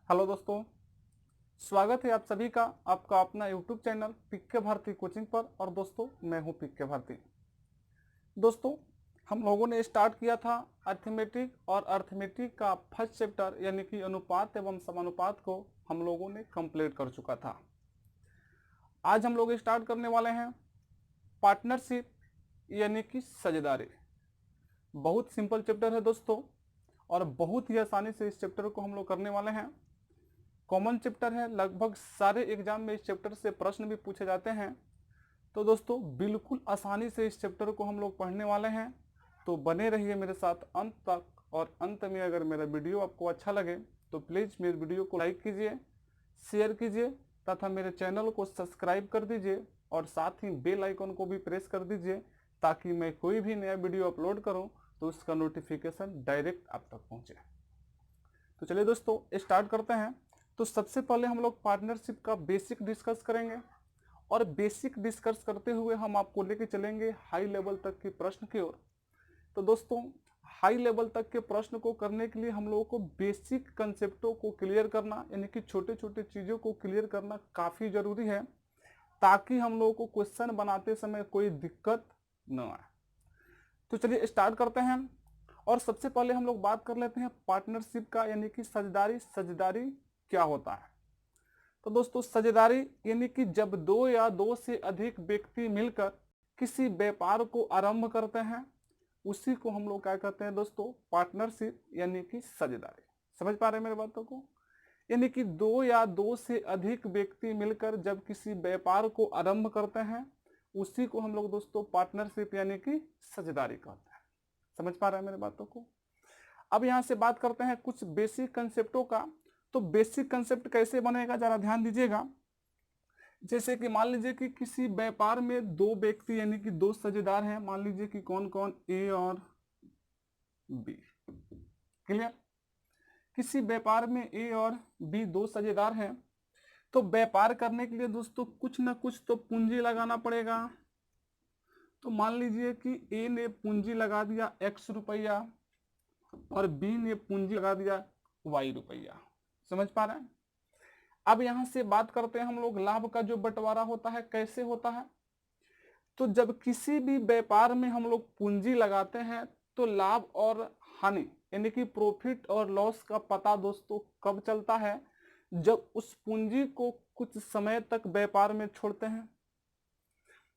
Hello दोस्तों, स्वागत है आप सभी का आपका अपना YouTube channel PK Bharti coaching पर। और दोस्तों मैं हूं पीके भारती। दोस्तों हम लोगों ने स्टार्ट किया था अर्थमेटिक और अर्थमेटिक का फर्स्ट चैप्टर यानी कि अनुपात एवं समानुपात को हम लोगों ने कंप्लीट कर चुका था। आज हम लोग स्टार्ट करने वाले हैं पार्टनरशिप यानी कि साझेदारी। बहुत सिंपल चैप्टर है दोस्तों और बहुत ही आसानी से इस चैप्टर को हम लोग करने वाले हैं। कॉमन चैप्टर है, लगभग सारे एग्जाम में इस चैप्टर से प्रश्न भी पूछे जाते हैं। तो दोस्तों बिल्कुल आसानी से इस चैप्टर को हम लोग पढ़ने वाले हैं, तो बने रहिए मेरे साथ अंत तक। और अंत में अगर मेरा वीडियो आपको अच्छा लगे तो प्लीज़ मेरे वीडियो को लाइक कीजिए, शेयर कीजिए तथा मेरे चैनल को सब्सक्राइब कर दीजिए और साथ ही बेल आइकन को भी प्रेस कर दीजिए ताकि मैं कोई भी नया वीडियो अपलोड करूं तो उसका नोटिफिकेशन डायरेक्ट आप तक पहुंचे। तो चलिए दोस्तों स्टार्ट करते हैं। तो सबसे पहले हम लोग पार्टनरशिप का बेसिक डिस्कस करेंगे और बेसिक डिस्कस करते हुए हम आपको लेके चलेंगे हाई लेवल तक के प्रश्न की ओर। तो दोस्तों हाई लेवल तक के प्रश्न को करने के लिए हम लोगों को बेसिक कंसेप्टों को क्लियर करना यानी कि छोटे छोटे चीज़ों को क्लियर करना काफ़ी ज़रूरी है ताकि हम लोगों को क्वेश्चन बनाते समय कोई दिक्कत न आए। तो चलिए स्टार्ट करते हैं और सबसे पहले हम लोग बात कर लेते हैं पार्टनरशिप का यानी कि साझेदारी। साझेदारी क्या होता है? तो दोस्तों साझेदारी यानी कि जब दो या दो से अधिक व्यक्ति मिलकर किसी व्यापार को आरंभ करते हैं उसी को हम लोग क्या कहते हैं दोस्तों? पार्टनरशिप यानी कि साझेदारी। समझ पा रहे हैं मेरे बातों को? यानी कि दो या दो से अधिक व्यक्ति मिलकर जब किसी व्यापार को आरंभ करते हैं उसी को हम लोग दोस्तों पार्टनरशिप यानी कि साझेदारी कहते हैं। समझ पा रहे हैं मेरे बातों को? अब यहाँ से बात करते हैं कुछ बेसिक कंसेप्टों का। तो बेसिक कंसेप्ट कैसे बनेगा जरा ध्यान दीजिएगा। जैसे कि मान लीजिए कि किसी व्यापार में दो व्यक्ति यानी कि दो साझेदार हैं। मान लीजिए कि कौन कौन? ए और बी। क्लियर? किसी व्यापार में ए और बी दो साझेदार हैं तो व्यापार करने के लिए दोस्तों कुछ ना कुछ तो पूंजी लगाना पड़ेगा। तो मान लीजिए कि ए ने पूंजी लगा दिया x रुपया और बी ने पूंजी लगा दिया y रुपया। समझ पा रहे हैं? अब यहां से बात करते हैं हम लोग लाभ का जो बंटवारा होता है कैसे होता है। तो जब किसी भी व्यापार में हम लोग पूंजी लगाते हैं तो लाभ और हानि यानी कि प्रॉफिट और लॉस का पता दोस्तों कब चलता है? जब उस पूंजी को कुछ समय तक व्यापार में छोड़ते हैं।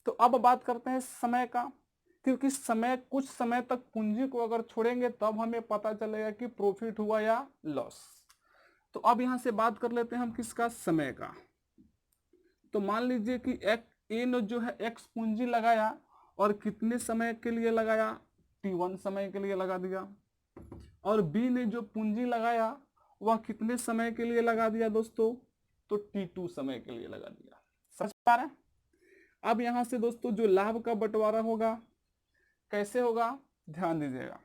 तो अब बात करते हैं समय का, क्योंकि समय कुछ समय तक पूंजी को अगर छोड़ेंगे तब हमें पता चलेगा कि प्रॉफिट हुआ या लॉस। तो अब यहां से बात कर लेते हैं हम किसका? समय का। तो मान लीजिए कि ए ने जो है एक्स पूंजी लगाया और कितने समय के लिए लगाया? T1 समय के लिए लगा दिया। और बी ने जो पूंजी लगाया वह कितने समय के लिए लगा दिया दोस्तों? तो T2 समय के लिए लगा दिया। समझ पा रहे हैं? अब यहां से दोस्तों जो लाभ का बंटवारा होगा कैसे होगा? ध्यान दीजिएगा।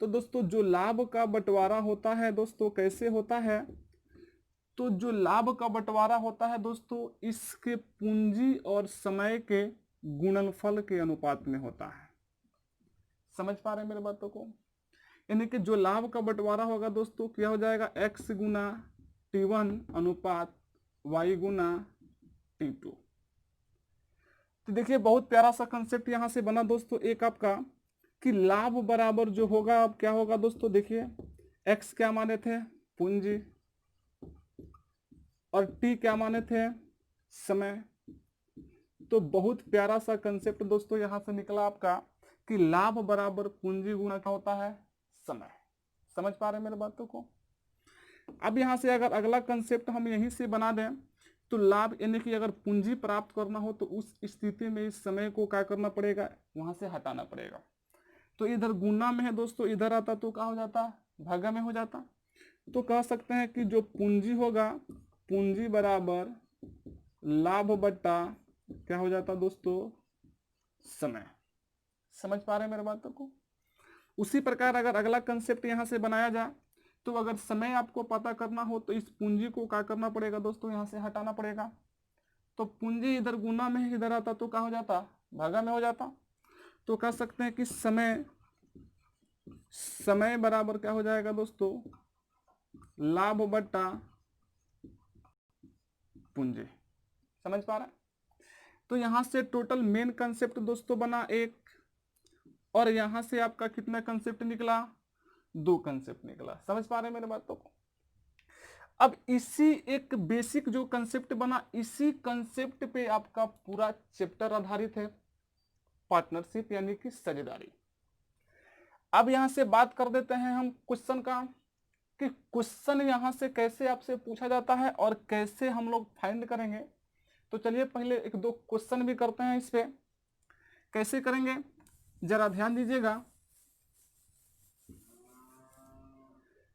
तो दोस्तों जो लाभ का बंटवारा होता है दोस्तों कैसे होता है? तो जो लाभ का बंटवारा होता है दोस्तों इसके पूंजी और समय के गुणनफल के अनुपात में होता है। समझ पा रहे हैं मेरे बातों को? यानी कि जो लाभ का बंटवारा होगा दोस्तों क्या हो जाएगा? x गुना T1 अनुपात y गुना T2। तो देखिए बहुत प्यारा सा कंसेप्ट यहां से बना दोस्तों एक आपका कि लाभ बराबर जो होगा अब क्या होगा दोस्तों? देखिए x क्या माने थे? पूंजी। और t क्या माने थे? समय। तो बहुत प्यारा सा कंसेप्ट दोस्तों यहां से निकला आपका कि लाभ बराबर पूंजी गुणा क्या होता है? समय। समझ पा रहे हैं मेरे बातों को? अब यहां से अगर अगला कंसेप्ट हम यहीं से बना दें तो लाभ यानी कि अगर पूंजी प्राप्त करना हो तो उस स्थिति में इस समय को क्या करना पड़ेगा? वहां से हटाना पड़ेगा। तो इधर गुना में है दोस्तों, इधर आता तो क्या हो जाता? भागा में हो जाता। तो कह सकते हैं कि जो पूंजी होगा पूंजी बराबर लाभ बट्टा क्या हो जाता दोस्तों? समय। समझ पा रहे हैं मेरे बातों को? उसी प्रकार अगर अगला कंसेप्ट यहां से बनाया जाए तो अगर समय आपको पता करना हो तो इस पूंजी को क्या करना पड़ेगा दोस्तों? यहां से हटाना पड़ेगा। तो पूंजी इधर गुना में इधर आता तो क्या हो जाता? भागा में हो जाता। तो कह सकते हैं कि समय समय बराबर क्या हो जाएगा दोस्तों? लाभ बट्टा पूंजी। समझ पा रहे हैं? तो यहां से टोटल मेन कंसेप्ट दोस्तों बना एक, और यहां से आपका कितना कंसेप्ट निकला, 2 कंसेप्ट निकला। समझ पा रहे हैं मेरे बातों को? अब इसी एक बेसिक जो कंसेप्ट बना, इसी कंसेप्ट पे आपका पूरा चैप्टर आधारित है, पार्टनरशिप यानी कि साझेदारी। अब यहां से बात कर देते हैं हम क्वेश्चन का, कि क्वेश्चन यहां से कैसे आपसे पूछा जाता है और कैसे हम लोग फाइंड करेंगे। तो चलिए पहले 1-2 क्वेश्चन भी करते हैं इस पे, कैसे करेंगे जरा ध्यान दीजिएगा।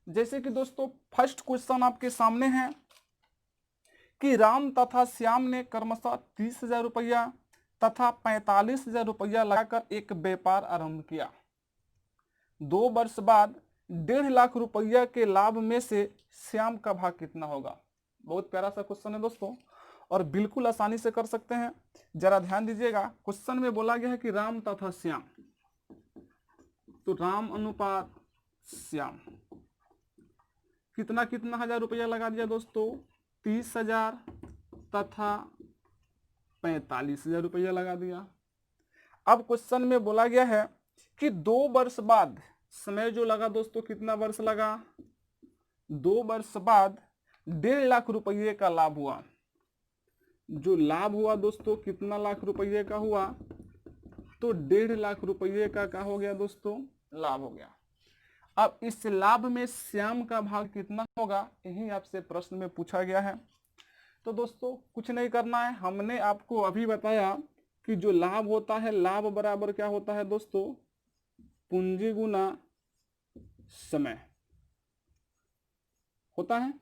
जैसे कि दोस्तों फर्स्ट क्वेश्चन आपके सामने है कि राम तथा श्याम ने क्रमशः 30,000 रुपया तथा 45,000 रुपया लगाकर एक व्यापार आरंभ किया। 2 वर्ष बाद 1.5 लाख रुपया के लाभ में से श्याम का भाग कितना होगा। बहुत प्यारा सा क्वेश्चन है दोस्तों, और बिल्कुल आसानी से कर सकते हैं। जरा ध्यान दीजिएगा, क्वेश्चन में बोला गया है कि राम तथा श्याम, तो राम अनुपात श्याम कितना कितना हजार रुपया लगा दिया दोस्तों, 30,000 तथा 45,000 रुपया लगा दिया। अब क्वेश्चन में बोला गया है कि 2 वर्ष बाद, समय जो लगा दोस्तों कितना वर्ष लगा, 2 वर्ष बाद 1.5 लाख रुपये का लाभ हुआ। जो लाभ हुआ दोस्तों कितना लाख रुपये का हुआ, तो 1.5 लाख रुपये का क्या हो गया दोस्तों, लाभ हो गया। अब इस लाभ में श्याम का भाग कितना होगा, यही आपसे प्रश्न में पूछा गया है। तो दोस्तों कुछ नहीं करना है, हमने आपको अभी बताया कि जो लाभ होता है, लाभ बराबर क्या होता है दोस्तों, पूंजी गुना समय होता है।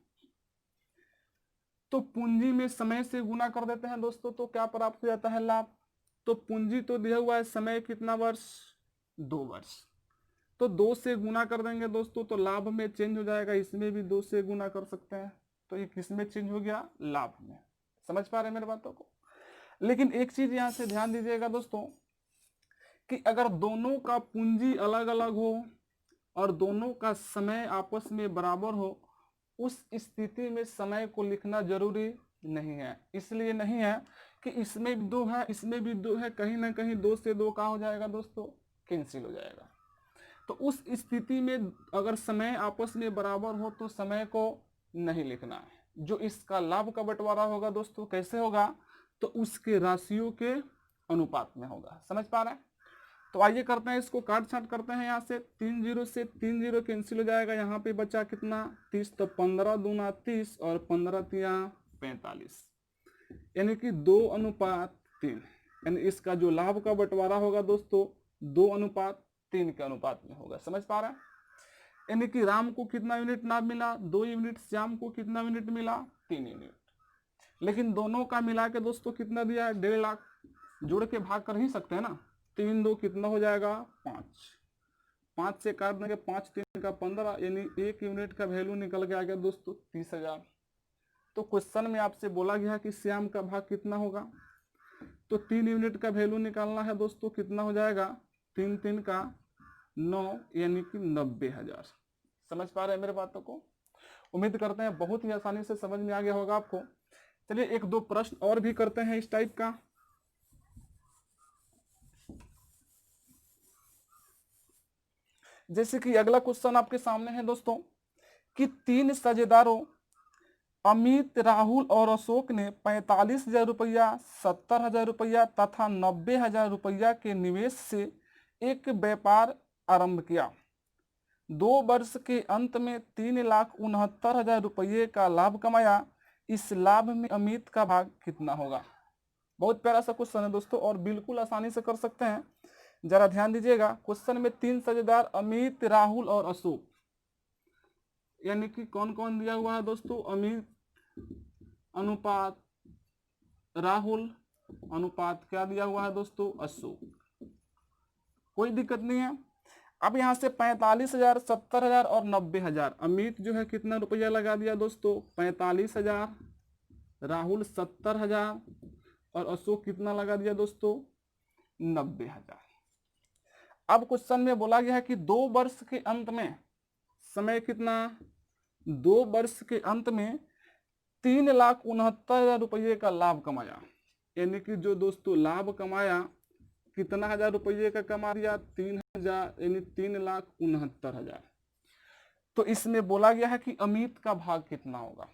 तो पूंजी में समय से गुना कर देते हैं दोस्तों, तो क्या प्राप्त हो जाता है, लाभ। तो पूंजी तो दिया हुआ है, समय कितना वर्ष, 2 वर्ष, तो 2 से गुना कर देंगे दोस्तों, तो लाभ में चेंज हो जाएगा। इसमें भी 2 से गुना कर सकते हैं, तो ये किस में चेंज हो गया, लाभ में। समझ पा रहे हैं मेरे बातों को? लेकिन एक चीज यहां से ध्यान दीजिएगा दोस्तों, कि अगर दोनों का पूंजी अलग अलग हो और दोनों का समय आपस में बराबर हो, उस स्थिति में समय को लिखना जरूरी नहीं है। इसलिए नहीं है कि इसमें भी 2 है, इसमें भी 2 है, कहीं ना कहीं 2 से 2 का हो जाएगा दोस्तों, कैंसिल हो जाएगा। तो उस स्थिति में अगर समय आपस में बराबर हो तो समय को नहीं लिखना है। जो इसका लाभ का बंटवारा होगा दोस्तों, कैसे होगा, तो उसके राशियों के अनुपात में होगा। समझ पा रहे हैं? तो आइए करते हैं इसको, काट छाट करते हैं। यहाँ से 3 0 से 3 0 कैंसिल हो जाएगा। यहाँ पे बचा कितना, 30, तो 15 दूना 30 और 15 तिया 45, यानी कि 2:3। यानी इसका जो लाभ का बंटवारा होगा दोस्तों 2:3 के अनुपात में होगा। समझ पा रहे हैं? यानी कि राम को कितना यूनिट लाभ मिला, 2 यूनिट, श्याम को कितना यूनिट मिला, 3 यूनिट। लेकिन दोनों का मिला के दोस्तों कितना दिया है, 1.5 लाख। जोड़ के भाग कर ही सकते हैं ना, 3 2 कितना हो जाएगा, 5। 5 से काट देंगे, 5 3 का 15, यानी 1 यूनिट का वैल्यू निकल के आ गया दोस्तों 30,000। तो क्वेश्चन में आपसे बोला गया कि श्याम का भाग कितना होगा, तो 3 यूनिट का वैल्यू निकालना है दोस्तों, कितना हो जाएगा, 3 3 का 9, यानी कि 90,000। समझ पा रहे हैं मेरे बातों को? उम्मीद करते हैं बहुत ही आसानी से समझ में आ गया होगा आपको। चलिए 1-2 प्रश्न और भी करते हैं इस टाइप का। जैसे कि अगला क्वेश्चन आपके सामने है दोस्तों, कि 3 साझेदारों अमित, राहुल और अशोक ने 45,000 रुपया, 70,000 रुपया तथा 90,000 रुपया के निवेश से एक व्यापार आरंभ किया। 2 वर्ष के अंत में 3,69,000 रुपये का लाभ कमाया। इस लाभ में अमित का भाग कितना होगा। बहुत प्यारा सा क्वेश्चन है दोस्तों, और बिल्कुल आसानी से कर सकते हैं। जरा ध्यान दीजिएगा, क्वेश्चन में 3 साझेदार अमित, राहुल और अशोक, यानी कि कौन कौन दिया हुआ है दोस्तों, अमित अनुपात राहुल अनुपात क्या दिया हुआ है दोस्तों, अशोक। कोई दिक्कत नहीं है। अब यहाँ से 45,000, 70,000 और 90,000, अमित जो है कितना रुपया लगा दिया दोस्तों, 45,000, राहुल 70,000 और अशोक कितना लगा दिया दोस्तों, 90,000। अब क्वेश्चन में बोला गया है कि 2 वर्ष के अंत में समय कितना, 2 वर्ष के अंत में 3,69,000 रुपये का लाभ कमाया, यानी कि जो दोस्तों लाभ कमाया कितना हजार रुपये का कमा दिया, 3,000 यानी 3,69,000। तो इसमें बोला गया है कि अमित का भाग कितना होगा,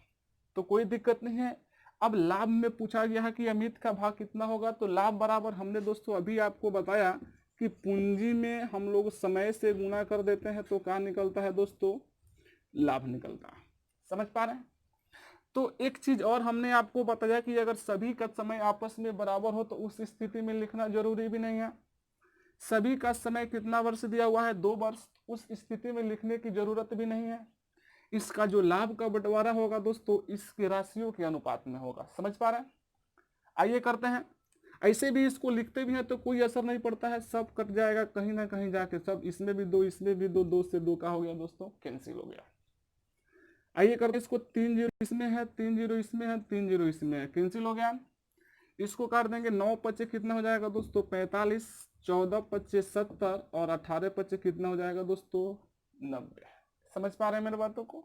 तो कोई दिक्कत नहीं है। अब लाभ में पूछा गया है कि अमित का भाग कितना होगा, तो लाभ बराबर हमने दोस्तों अभी आपको बताया कि पूंजी में हम लोग समय से गुना कर देते हैं तो क्या निकलता है दोस्तों, लाभ निकलता है। समझ पा रहे हैं। तो एक चीज और हमने आपको बताया कि अगर सभी का समय आपस में बराबर हो तो उस स्थिति में लिखना जरूरी भी नहीं है। सभी का समय कितना वर्ष दिया हुआ है, 2 वर्ष, उस स्थिति में लिखने की जरूरत भी नहीं है। इसका जो लाभ का बंटवारा होगा दोस्तों इसके राशियों के अनुपात में होगा। समझ पा रहे हैं। आइए करते हैं। ऐसे भी इसको लिखते भी हैं तो कोई असर नहीं पड़ता है, सब कट जाएगा कहीं ना कहीं जाके, सब इसमें भी 2 इसमें भी 2, 2 से 2 का हो गया दोस्तों, कैंसिल हो गया। आइए करते हैं इसको, 3 0 इसमें है, 3 0 इसमें है, 3 0 इसमें है, कैंसिल हो गया। इसको काट देंगे, 9 पच्चे कितना हो जाएगा दोस्तों 45, 14 पच्चे 70 और 18 पच्चे कितना हो जाएगा दोस्तों 90। समझ पा रहे हैं मेरे बातों को।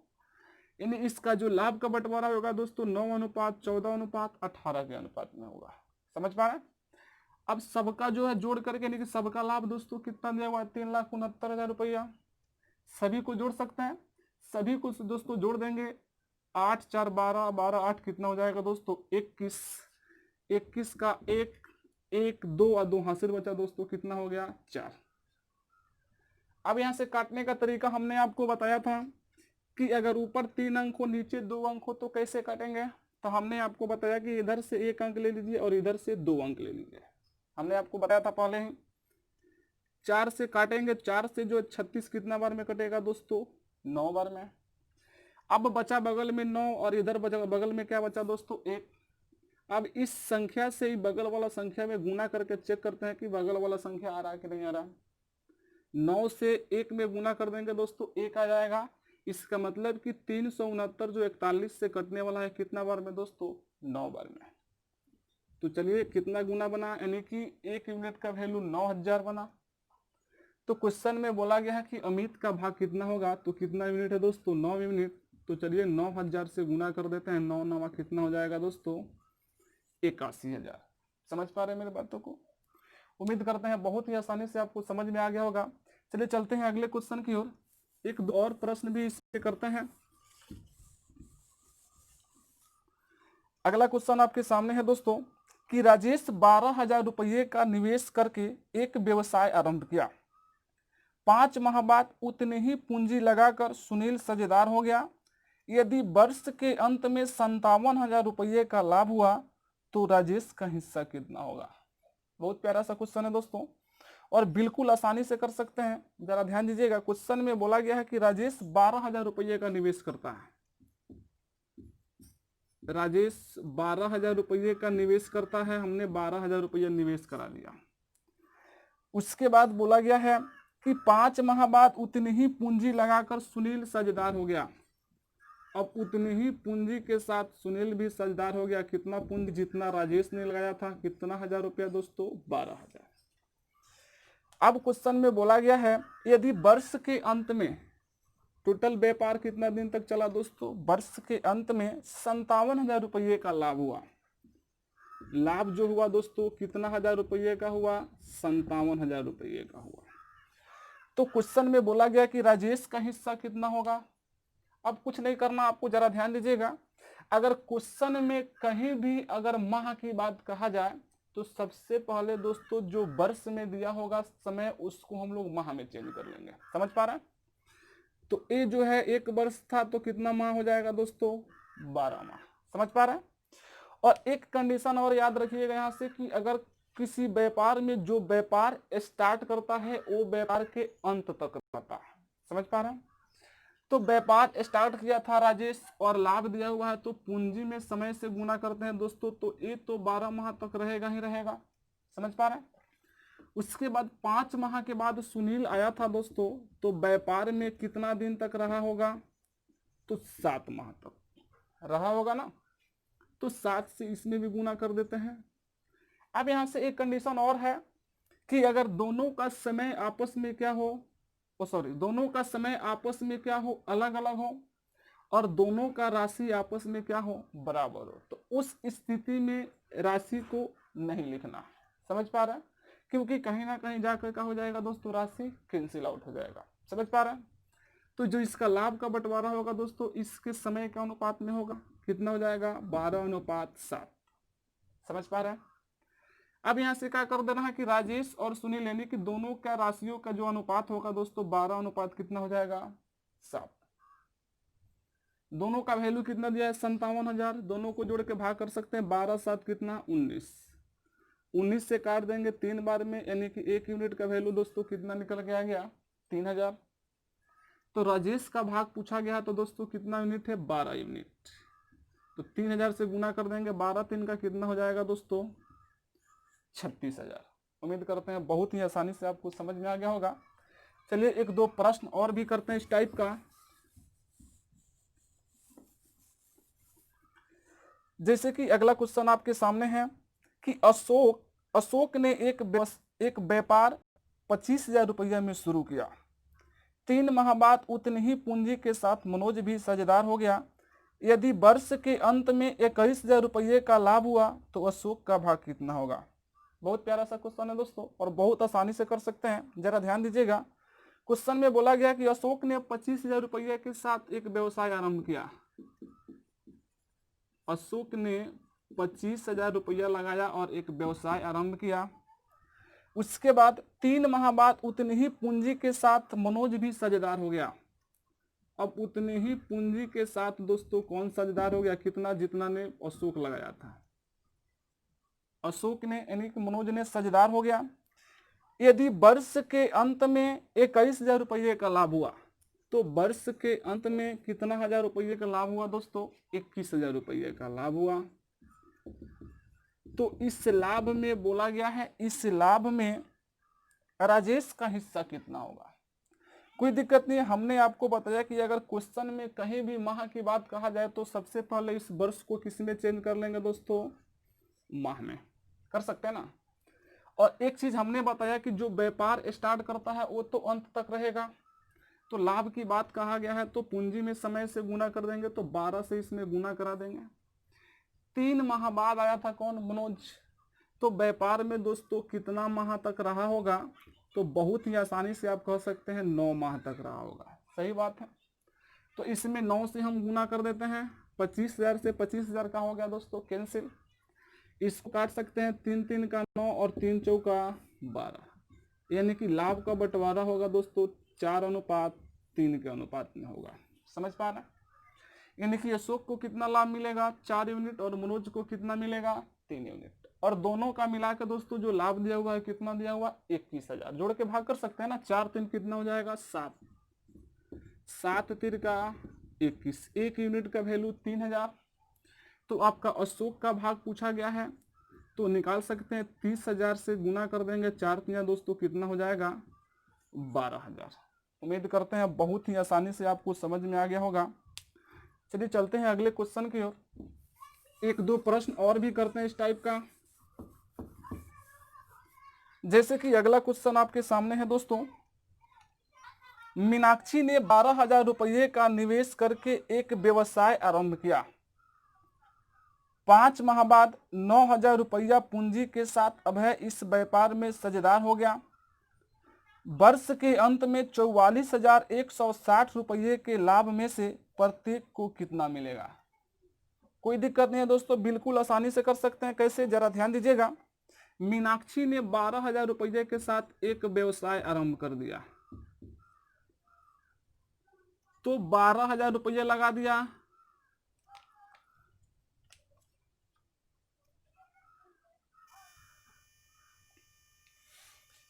यानी इसका जो लाभ का बंटवारा होगा दोस्तों 9:14:18 के अनुपात में होगा। समझ पा रहे हैं। अब सबका जो है जोड़ करके, यानी कि सबका लाभ दोस्तों कितना दिया हुआ है 3,69,000 रुपया। सभी को जोड़ सकते हैं, सभी को दोस्तों जोड़ देंगे, 8 4 12, 12 8 कितना हो जाएगा दोस्तों 21, 21 का 1 1 2 और 2 हासिल बचा दोस्तों, कितना हो गया 4। अब यहां से काटने का तरीका हमने आपको बताया था कि अगर ऊपर 3 अंक हो नीचे 2 अंक हो तो कैसे काटेंगे। तो हमने आपको बताया कि इधर से 1 अंक ले लीजिए और इधर से 2 अंक ले लीजिए। हमने आपको बताया था पहले ही। 4 से काटेंगे, 4 से जो 36 कितना बार में कटेगा दोस्तों 9 बार में। अब बचा बगल में 9 और इधर बगल में क्या बचा दोस्तों 1। अब इस संख्या से ही बगल वाला संख्या में गुना करके चेक करते हैं कि बगल वाला संख्या आ रहा है कि नहीं आ रहा। 9 से 1 में गुना कर देंगे दोस्तों 1 आ जाएगा। इसका मतलब कि 369 जो 41 से कटने वाला है कितना बार में दोस्तों 9 बार में। तो चलिए कितना गुना बना, यानी कि 1 यूनिट का वैल्यू 9,000 बना। तो क्वेश्चन में बोला गया है कि अमित का भाग कितना होगा, तो कितना यूनिट है दोस्तों 9 यूनिट। तो चलिए 9,000 से गुना कर देते हैं, 9 9 कितना हो जाएगा दोस्तों 81,000। समझ पा रहे हैं मेरी बातों को। उम्मीद करते हैं बहुत ही आसानी से आपको समझ में आ गया होगा। चलिए चलते हैं अगले क्वेश्चन की ओर। एक दो और प्रश्न भी इससे करते हैं। अगला क्वेश्चन आपके सामने है दोस्तों कि राजेश 12,000 रुपये का निवेश करके एक व्यवसाय आरंभ किया। 5 माह बाद उतनी ही पूंजी लगाकर सुनील साझेदार हो गया। यदि वर्ष के अंत में 57,000 रुपये का लाभ हुआ तो राजेश का हिस्सा कितना होगा। बहुत प्यारा सा क्वेश्चन है दोस्तों और बिल्कुल आसानी से कर सकते हैं। जरा ध्यान दीजिएगा, क्वेश्चन में बोला गया है कि राजेश 12,000 रुपये का निवेश करता है। राजेश 12,000 रुपये का निवेश करता है, हमने 12,000 रुपये निवेश करा लिया। उसके बाद बोला गया है कि 5 माह बाद उतनी ही पूंजी लगाकर सुनील साझेदार हो गया। अब उतनी ही पूंजी के साथ सुनील भी साझेदार हो गया। कितना पूंजी, जितना राजेश ने लगाया था, कितना 1,000 रुपया दोस्तों 12,000। अब क्वेश्चन में बोला गया है यदि वर्ष के अंत में टोटल व्यापार कितना दिन तक चला दोस्तों, वर्ष के अंत में 57,000 रुपये का लाभ हुआ। लाभ जो हुआ दोस्तों कितना 1,000 रुपये का हुआ, 57,000 रुपये का हुआ। तो क्वेश्चन में बोला गया कि राजेश का हिस्सा कितना होगा। अब कुछ नहीं करना आपको, जरा ध्यान दीजिएगा। अगर क्वेश्चन में कहीं भी अगर माह की बात कहा जाए तो सबसे पहले दोस्तों जो वर्ष में दिया होगा समय उसको हम लोग माह में चेंज कर लेंगे। समझ पा रहे हैं। तो ये जो है 1 वर्ष था तो कितना माह हो जाएगा दोस्तों 12 माह। समझ पा रहे हैं। और एक कंडीशन और याद रखिएगा यहाँ से कि अगर किसी व्यापार में जो व्यापार स्टार्ट करता है वो व्यापार के अंत तक रहता है। समझ पा रहे हैं। तो व्यापार स्टार्ट किया था राजेश और लाभ दिया हुआ है तो पूंजी में समय से गुना करते हैं दोस्तों, तो ये तो 12 माह तक रहेगा ही रहेगा। समझ पा रहे हैं। उसके बाद 5 माह के बाद सुनील आया था दोस्तों, तो व्यापार में कितना दिन तक रहा होगा, तो 7 माह तक रहा होगा ना। तो 7 से इसमें भी गुना कर देते हैं। अब यहां से एक कंडीशन और है कि अगर दोनों का समय आपस में क्या हो, दोनों का समय आपस में क्या हो, अलग अलग हो, और दोनों का राशि आपस में क्या हो, बराबर हो, तो उस स्थिति में राशि को नहीं लिखना। समझ पा रहे हैं, क्योंकि कहीं ना कहीं जाकर क्या हो जाएगा दोस्तों, राशि कैंसिल आउट हो जाएगा। समझ पा रहे हैं। तो जो इसका लाभ का बंटवारा होगा दोस्तों, इसके समय के अनुपात में होगा, कितना हो जाएगा, 12:7। समझ पा रहे हैं। अब यहाँ से क्या कर देना है कि राजेश और सुनील यानी कि दोनों का राशियों का जो अनुपात होगा दोस्तों, 12 कितना हो जाएगा, 7। दोनों का वैल्यू कितना दिया है, 57,000। दोनों को जोड़ के भाग कर सकते हैं, 12×7 कितना, 19। 19 से काट देंगे 3 बार में, यानी कि 1 यूनिट का वैल्यू दोस्तों कितना निकल के आ गया, 3000। तो राजेश का भाग पूछा गया तो दोस्तों कितना यूनिट है, 12 यूनिट। तो 3000 से गुना कर देंगे, 12×3 का कितना हो जाएगा दोस्तों, 36,000। उम्मीद करते हैं बहुत ही आसानी से आपको समझ में आ गया होगा। चलिए एक दो प्रश्न और भी करते हैं इस टाइप का। जैसे कि अगला क्वेश्चन आपके सामने है कि अशोक ने एक व्यापार 25,000 रुपया में शुरू किया। 3 माह बाद उतनी ही पूंजी के साथ मनोज भी साझेदार हो गया। यदि वर्ष के अंत में 21,000 रुपये का लाभ हुआ तो अशोक का भाग कितना होगा। बहुत प्यारा सा क्वेश्चन है दोस्तों, और बहुत आसानी से कर सकते हैं। जरा ध्यान दीजिएगा, क्वेश्चन में बोला गया कि अशोक ने 25,000 रुपये के साथ एक व्यवसाय आरंभ किया। अशोक ने 25,000 रुपया लगाया और एक व्यवसाय आरंभ किया। उसके बाद 3 माह बाद उतनी ही पूंजी के साथ मनोज भी साझेदार हो गया। अब उतनी ही पूंजी के साथ दोस्तों कौन साझेदार हो गया, कितना, जितना ने अशोक लगाया था। अशोक ने यानी कि मनोज ने साझेदार हो गया। यदि वर्ष के अंत में 21,000 रुपये का लाभ हुआ तो वर्ष के अंत में कितना हजार रुपये का लाभ हुआ दोस्तों, 21,000 रुपये का लाभ हुआ। तो इस लाभ में बोला गया है, इस लाभ में राजेश का हिस्सा कितना होगा। कोई दिक्कत नहीं है, हमने आपको बताया कि अगर क्वेश्चन में कहीं भी माह की बात कहा जाए तो सबसे पहले इस वर्ष को किस में चेंज कर लेंगे दोस्तों, माह में कर सकते हैं ना। और एक चीज हमने बताया कि जो व्यापार स्टार्ट करता है वो तो अंत तक रहेगा। तो लाभ की बात कहा गया है तो पूंजी में समय से गुना कर देंगे, तो 12 से इसमें गुना करा देंगे। 3 माह बाद आया था कौन, मनोज। तो व्यापार में दोस्तों कितना माह तक रहा होगा, तो बहुत ही आसानी से आप कह सकते हैं 9 माह तक रहा होगा। सही बात है। तो इसमें 9 से हम गुना कर देते हैं, 25,000 से 25,000 का हो गया दोस्तों कैंसिल। इसको काट सकते हैं, 3×3 का 9 और 3×4 12, यानी कि लाभ का बंटवारा होगा दोस्तों 4:3 के अनुपात में होगा। समझ पा रहे हैं। यानी कि अशोक को कितना लाभ मिलेगा, 4 यूनिट, और मनोज को कितना मिलेगा, 3 यूनिट। और दोनों का मिलाकर दोस्तों जो लाभ दिया हुआ है कितना दिया हुआ, 21,000। जोड़ के भाग कर सकते हैं ना, 4×3 कितना हो जाएगा, 7। 7×3 का 21, 1 यूनिट का वैल्यू 3,000। तो आपका अशोक का भाग पूछा गया है तो निकाल सकते हैं, 30,000 से गुना कर देंगे, 4×3 दोस्तों कितना हो जाएगा, 12,000। उम्मीद करते हैं बहुत ही आसानी से आपको समझ में आ गया होगा। चलिए चलते हैं अगले क्वेश्चन की ओर। एक दो प्रश्न और भी करते हैं इस टाइप का। जैसे कि अगला क्वेश्चन आपके सामने है दोस्तों, मीनाक्षी ने 12,000 रुपये का निवेश करके एक व्यवसाय आरंभ किया। 5 माह बाद 9,000 रुपया पूंजी के साथ अभय इस व्यापार में साझेदार हो गया। वर्ष के अंत में 44,160 रुपये के लाभ में से प्रत्येक को कितना मिलेगा। कोई दिक्कत नहीं है दोस्तों, बिल्कुल आसानी से कर सकते हैं। कैसे, जरा ध्यान दीजिएगा। मीनाक्षी ने 12,000 रुपये के साथ एक व्यवसाय आरंभ कर दिया, तो 12,000 रुपये लगा दिया।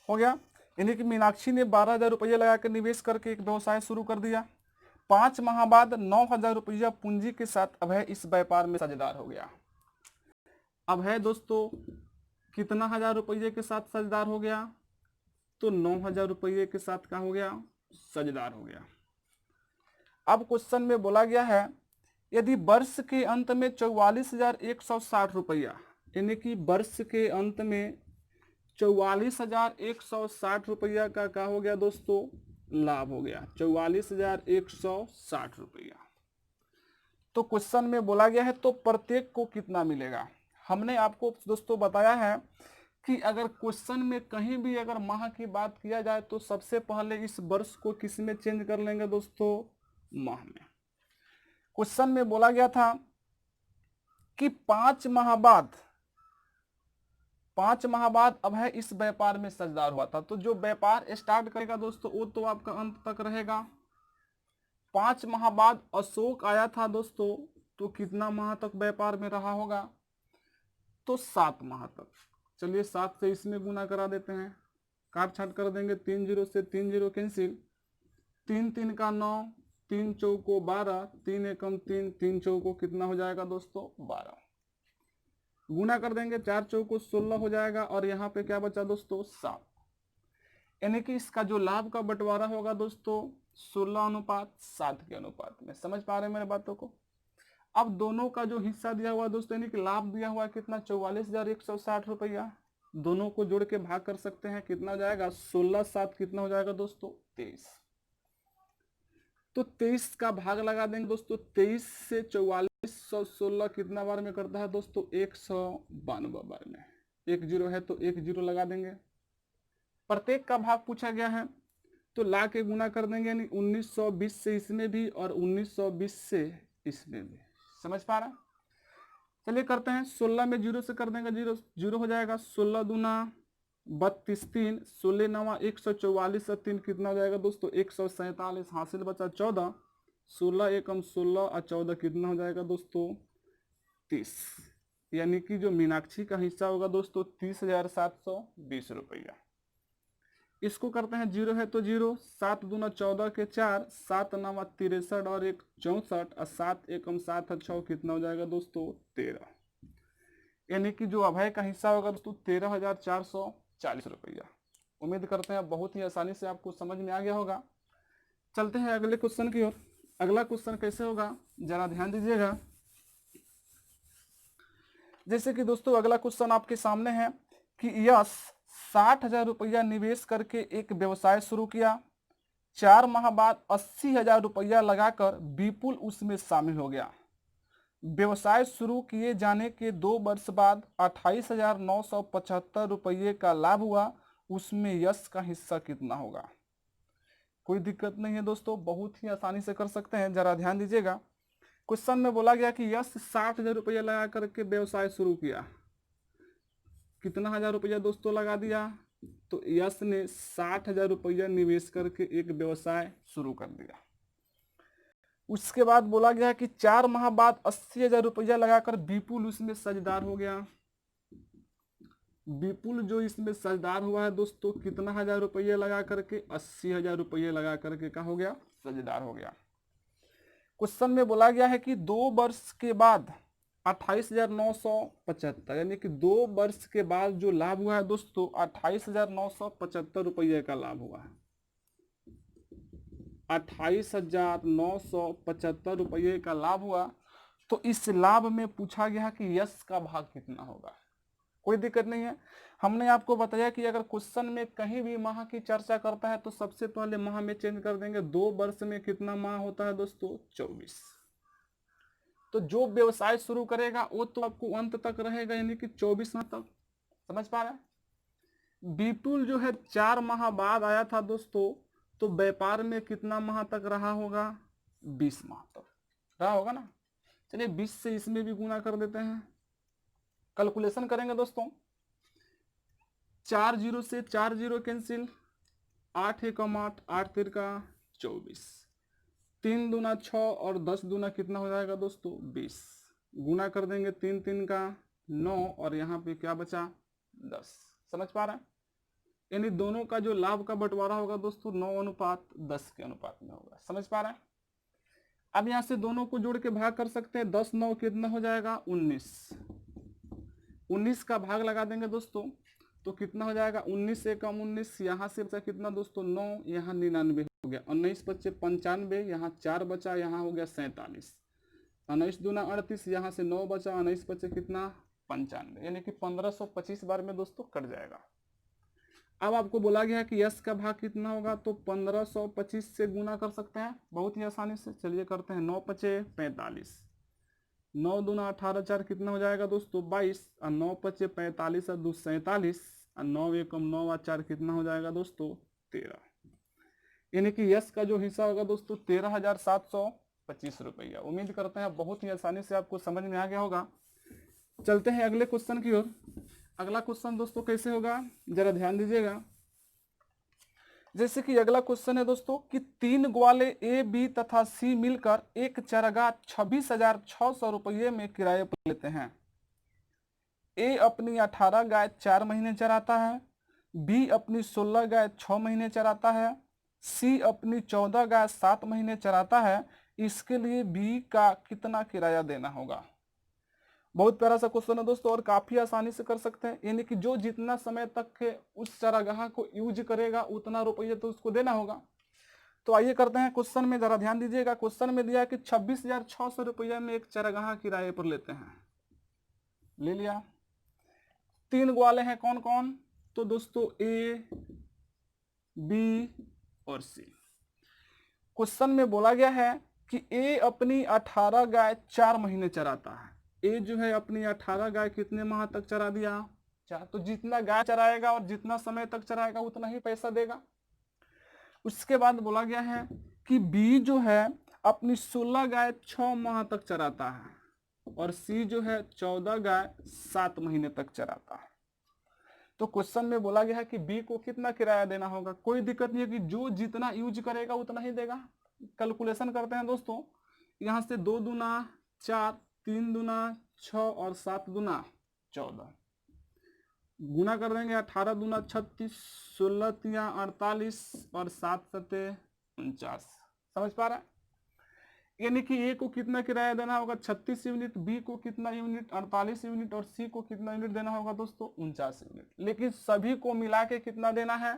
हो गया, यानी कि मीनाक्षी ने 12,000 रुपये लगाकर निवेश करके एक व्यवसाय शुरू कर दिया। 5 माह बाद 9,000 रुपया पूंजी के साथ अभय इस व्यापार में साझेदार हो गया। अभय दोस्तों कितना हजार रुपये के साथ साझेदार हो गया, तो 9,000 रुपये के साथ क्या हो गया, साझेदार हो गया। अब क्वेश्चन में बोला गया है, यदि वर्ष के अंत में 44,160 रुपया, यानी कि वर्ष के अंत में 44,160 रुपया का क्या हो गया दोस्तों, लाभ हो गया, 44,160 रुपया। तो क्वेश्चन में बोला गया है तो प्रत्येक को कितना मिलेगा। हमने आपको दोस्तों बताया है कि अगर क्वेश्चन में कहीं भी अगर माह की बात किया जाए तो सबसे पहले इस वर्ष को किस में चेंज कर लेंगे दोस्तों, माह में। क्वेश्चन में बोला गया था कि 5 माह बाद अब है इस व्यापार में साझेदार हुआ था। तो जो व्यापार स्टार्ट करेगा दोस्तों वो तो आपका अंत तक रहेगा। 5 माह बाद अशोक आया था दोस्तों, तो कितना माह तक व्यापार में रहा होगा, तो 7 माह तक। चलिए 7 से इसमें गुना करा देते हैं, काट छाट कर देंगे, 3 जीरो से 3 जीरो कैंसिल, 3 3 का 9, 3 चौको 12, 3 एकम 3, 3 चौको कितना हो जाएगा दोस्तों 12। गुना कर देंगे, 4 चौको 16 हो जाएगा, और यहाँ पे क्या बचा दोस्तों 7। यानी कि इसका जो लाभ का बंटवारा होगा दोस्तों 16:7 के अनुपात में। समझ पा रहे हैं मेरे बातों को। अब दोनों का जो हिस्सा दिया हुआ दोस्तों यानी कि लाभ दिया हुआ कितना 44,160 रुपया, दोनों को जोड़ के भाग कर सकते हैं, कितना हो जाएगा 16/7 कितना हो जाएगा दोस्तों 23। तो 23 का भाग लगा देंगे दोस्तों, 23 से 4416 कितना बार में करता है दोस्तों 192 बार में। 1 जीरो है तो 1 जीरो लगा देंगे। प्रत्येक का भाग पूछा गया है तो ला के गुना कर देंगे, यानी 1920 से इसमें भी और 1920 से इसमें भी। समझ पा रहा है। चलिए करते हैं, 16 में जीरो से कर देंगे, जीरो जीरो हो जाएगा, 16 दूना 32, 3 16 नवा 144 और 3 कितना हो जाएगा दोस्तों 147। हासिल बचा 14, 16 एकम 16 और 14 कितना हो जाएगा दोस्तों 30। यानी कि जो मीनाक्षी का हिस्सा होगा दोस्तों 30,720 रुपया। इसको करते हैं, जीरो है तो जीरो, 7 दूना 14 के 4, 7 नवा 63 और 1 64 और 7 एकम 7 और 6 कितना हो जाएगा दोस्तों 13। यानी कि जो अभय का हिस्सा होगा दोस्तों 13,440 रुपया। उम्मीद करते हैं बहुत ही आसानी से आपको समझ में आ गया होगा। चलते हैं अगले क्वेश्चन की ओर। अगला क्वेश्चन कैसे होगा जरा ध्यान दीजिएगा। जैसे कि दोस्तों अगला क्वेश्चन आपके सामने है कि यश 60,000 रुपया निवेश करके एक व्यवसाय शुरू किया। 4 माह बाद 80,000 रुपया लगाकर विपुल उसमें शामिल हो गया। व्यवसाय शुरू किए जाने के 2 वर्ष बाद 28,975 रुपये का लाभ हुआ। उसमें यश का हिस्सा कितना होगा। कोई दिक्कत नहीं है दोस्तों, बहुत ही आसानी से कर सकते हैं। जरा ध्यान दीजिएगा, क्वेश्चन में बोला गया कि यश 60,000 रुपया लगा करके व्यवसाय शुरू किया। कितना हजार रुपया दोस्तों लगा दिया, तो यश ने 60,000 रुपया निवेश करके एक व्यवसाय शुरू कर दिया। उसके बाद बोला गया कि 4 माह बाद 80,000 रुपया लगाकर विपुल उसमें साझेदार हो गया। विपुल जो इसमें साझेदार हुआ है दोस्तों कितना हजार रुपया लगा करके 80,000 रुपये लगा करके क्या हो गया साझेदार हो गया। क्वेश्चन में बोला गया है कि 2 वर्ष के बाद 28,975 यानी कि 2 वर्ष के बाद जो लाभ हुआ है दोस्तों 28,975 रुपये का लाभ हुआ है। 28,975 रुपये का लाभ हुआ। तो इस लाभ में पूछा गया कि यश का भाग कितना होगा। कोई दिक्कत नहीं है, हमने आपको बताया कि अगर क्वेश्चन में कहीं भी माह की चर्चा करता है तो सबसे पहले माह में चेंज कर देंगे। 2 वर्ष में कितना माह होता है दोस्तों 24। तो जो व्यवसाय शुरू करेगा वो तो आपको अंत तक रहेगा, यानी कि 24 माह तक। समझ पा रहे हैं। विपुल जो है 4 माह बाद आया था दोस्तों, तो व्यापार में कितना माह तक रहा होगा 20 माह तक रहा होगा ना। चलिए 20 से इसमें भी गुना कर देते हैं, कैलकुलेशन करेंगे दोस्तों। 4 जीरो से 4 जीरो कैंसिल, 8 एकम 8, 8 3 का 24, 3 दूना 6 और 10 दूना कितना हो जाएगा दोस्तों 20। गुना कर देंगे, 3 3 का 9 और यहाँ पे क्या बचा 10। समझ पा रहे हैं। यानी दोनों का जो लाभ का बंटवारा होगा दोस्तों 9:10 के अनुपात में होगा। समझ पा रहे हैं। अब यहाँ से दोनों को जोड़ के भाग कर सकते हैं। 10 9 कितना हो जाएगा 19। 19 का भाग लगा देंगे दोस्तों तो कितना हो जाएगा 19 एकम 19। यहाँ से बचा कितना दोस्तों 9, यहाँ 99 हो गया। 19 बचे 95, यहाँ 4 बचा, यहाँ हो गया 47। 19 दूना 38, यहाँ से 9 बचा, 19 बचे कितना 95, यानी कि 1525 बार में दोस्तों कट जाएगा। अब आपको बोला गया है कि यश का भाग कितना होगा, तो 1525 से गुना कर सकते हैं बहुत ही आसानी से। चलिए करते हैं, 9 बचे 45, 9 दूना 18 4 कितना हो जाएगा दोस्तों 22 और 9 पचे 45 और 2 47 और 9 एकम 9 और 4 कितना हो जाएगा दोस्तों 13। यानी कि यस का जो हिस्सा होगा दोस्तों 13,725 रुपया। उम्मीद करते हैं बहुत ही आसानी से आपको समझ में आ गया होगा। चलते हैं अगले क्वेश्चन की ओर। अगला क्वेश्चन दोस्तों कैसे होगा जरा ध्यान दीजिएगा। जैसे कि अगला क्वेश्चन है दोस्तों कि 3 ग्वाले ए बी तथा सी मिलकर एक चरागाह 26,600 रुपये में किराए पर लेते हैं। ए अपनी 18 गाय 4 महीने चराता है, बी अपनी 16 गाय 6 महीने चराता है, सी अपनी 14 गाय 7 महीने चराता है। इसके लिए बी का कितना किराया देना होगा। बहुत प्यारा सा क्वेश्चन है दोस्तों और काफी आसानी से कर सकते हैं। यानी कि जो जितना समय तक के उस चरागाह को यूज करेगा उतना रुपये तो उसको देना होगा। तो आइए करते हैं क्वेश्चन में, जरा ध्यान दीजिएगा। क्वेश्चन में दिया है कि 26,600 रुपये में एक चरागाह किराए पर लेते हैं। ले लिया। 3 ग्वाले हैं कौन कौन, तो दोस्तों ए बी और सी। क्वेश्चन में बोला गया है कि ए अपनी 18 गाय 4 महीने चराता है। ए जो है अपनी 18 गाय कितने माह तक चरा दिया 4। तो जितना गाय चराएगा और जितना समय तक चराएगा उतना ही पैसा देगा। उसके बाद बोला गया है कि बी जो है अपनी 16 गाय 6 माह तक चराता है और सी जो है 14 गाय 7 महीने तक चराता है। तो क्वेश्चन में बोला गया है कि बी को कितना किराया देना होगा। कोई दिक्कत नहीं है कि जो जितना यूज करेगा उतना ही देगा। कैलकुलेशन करते हैं दोस्तों। यहाँ से 2 दूना 4, 3 दूना 6 और 7 दूना 14 गुना कर देंगे। 18 दूना 36, 16 तिया 48 और 7 सते 49। समझ पा रहा है। यानी कि ए को कितना किराया देना होगा 36 यूनिट, बी को कितना यूनिट 48 यूनिट और सी को कितना यूनिट देना होगा दोस्तों 49 यूनिट। लेकिन सभी को मिला के कितना देना है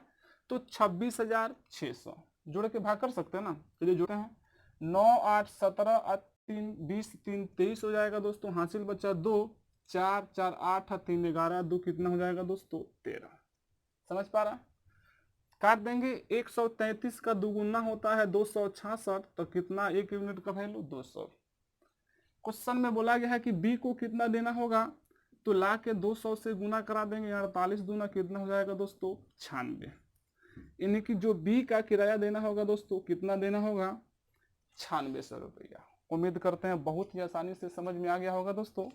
तो 26,600। जोड़ के भाग कर सकते हैं ना। तो जो जोड़ते हैं 9 8 17 और 3 20 3 23 हो जाएगा दोस्तों। हासिल बचा 2, 4 4 8 और 3 11, 2 कितना हो जाएगा दोस्तों 13। समझ पा रहा है। काट देंगे। 133 का दुगुना होता है 266। तो कितना एक यूनिट का वैल्यू 200। क्वेश्चन में बोला गया है कि बी को कितना देना होगा तो ला के 200 से गुना करा देंगे। 48 दूना कितना हो जाएगा दोस्तों 96। यानी कि जो बी का किराया देना होगा दोस्तों कितना देना होगा 9600 रुपया। उम्मीद करते हैं बहुत ही आसानी से समझ में आ गया होगा दोस्तों।